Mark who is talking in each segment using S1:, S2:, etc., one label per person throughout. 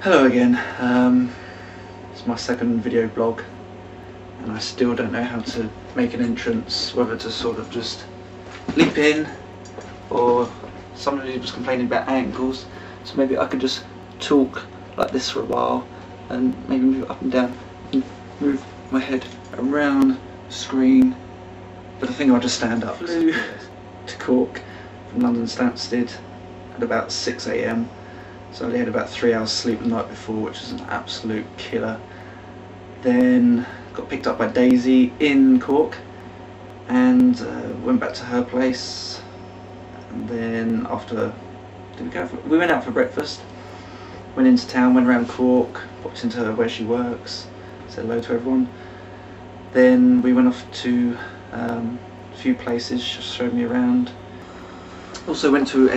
S1: Hello again. It's my second video blog and I still don't know how to make an entrance, whether to sort of just leap in or somebody was complaining about ankles, so maybe I could just talk like this for a while and maybe move up and down and move my head around the screen, but I think I'll just stand up. Flew to Cork from London Stansted at about 6 AM. So I only had about 3 hours sleep the night before, which is an absolute killer. Then got picked up by Daisy in Cork and went back to her place. And then after, we went out for breakfast, went into town, went around Cork, popped into where she works, said hello to everyone. Then we went off to a few places, she showed me around. Also went to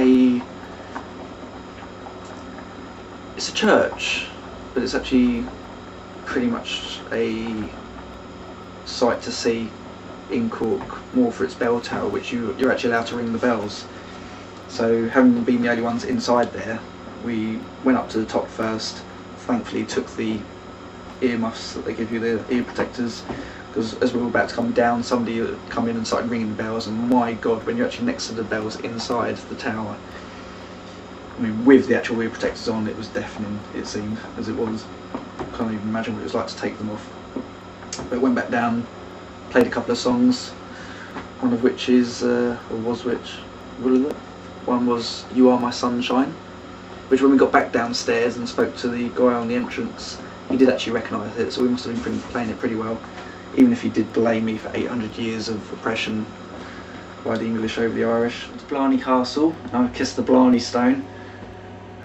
S1: it's a church, but it's actually pretty much a sight to see in Cork, more for its bell tower, which you're actually allowed to ring the bells. So having been the only ones inside there, we went up to the top first. Thankfully took the earmuffs that they give you, the ear protectors, because as we were about to come down, somebody had come in and started ringing the bells, and my god, when you're actually next to the bells inside the tower, I mean, with the actual ear protectors on, it was deafening, it seemed, as it was. I can't even imagine what it was like to take them off. But went back down, played a couple of songs, one of which is, one was You Are My Sunshine, which when we got back downstairs and spoke to the guy on the entrance, he did actually recognise it, so we must have been playing it pretty well, even if he did blame me for 800 years of oppression by the English over the Irish. It's Blarney Castle, and I kissed the Blarney Stone.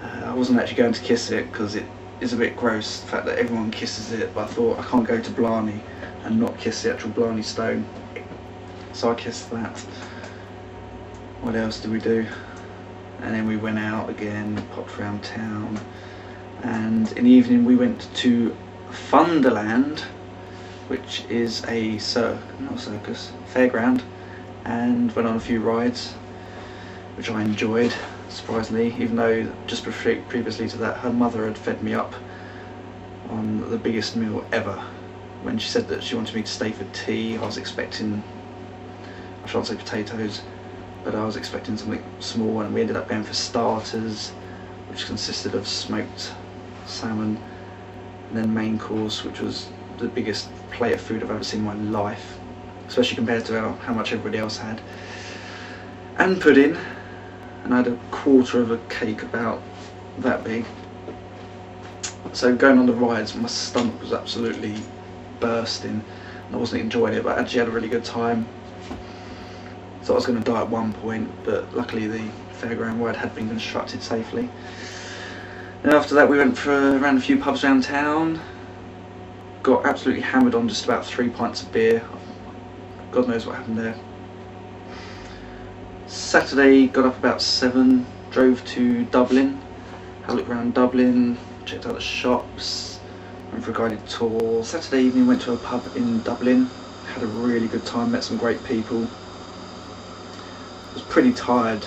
S1: I wasn't actually going to kiss it because it is a bit gross, the fact that everyone kisses it, but I thought I can't go to Blarney and not kiss the actual Blarney Stone. So I kissed that. What else did we do? And then we went out again, popped around town, and in the evening we went to Funderland, which is a fairground, and went on a few rides, which I enjoyed, surprisingly, even though just previously to that her mother had fed me up on the biggest meal ever. When she said that she wanted me to stay for tea, I was expecting, I shan't say potatoes, but I was expecting something small, and we ended up going for starters, which consisted of smoked salmon, and then main course, which was the biggest plate of food I've ever seen in my life, especially compared to how much everybody else had, and pudding. And I had a quarter of a cake about that big. So going on the rides, my stomach was absolutely bursting and I wasn't enjoying it, but I actually had a really good time. So I was going to die at one point, but luckily the fairground ride had been constructed safely. And after that we went around a few pubs around town, got absolutely hammered on just about 3 pints of beer. God knows what happened there. Saturday, got up about 7, drove to Dublin, had a look around Dublin, checked out the shops, went for a guided tour. Saturday evening went to a pub in Dublin, had a really good time, met some great people. I was pretty tired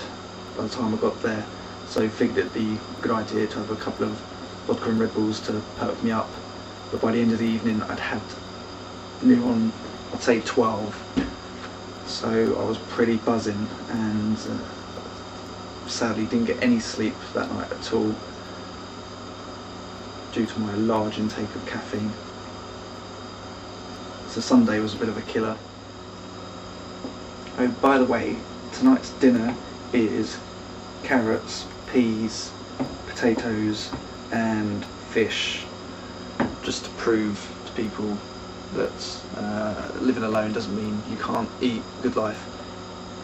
S1: by the time I got there, so figured it'd be a good idea to have a couple of vodka and Red Bulls to perk me up. But by the end of the evening I'd had near on, I'd say 12. So I was pretty buzzing, and sadly didn't get any sleep that night at all due to my large intake of caffeine. So Sunday was a bit of a killer. Oh, by the way, tonight's dinner is carrots, peas, potatoes and fish, just to prove to people that living alone doesn't mean you can't eat good life,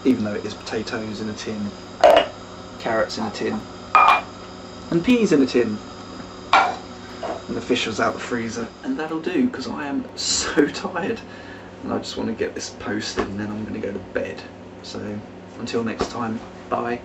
S1: even though it is potatoes in a tin, carrots in a tin, and peas in a tin, and the fish was out the freezer. And that'll do, because I am so tired and I just want to get this posted and then I'm going to go to bed. So until next time, bye.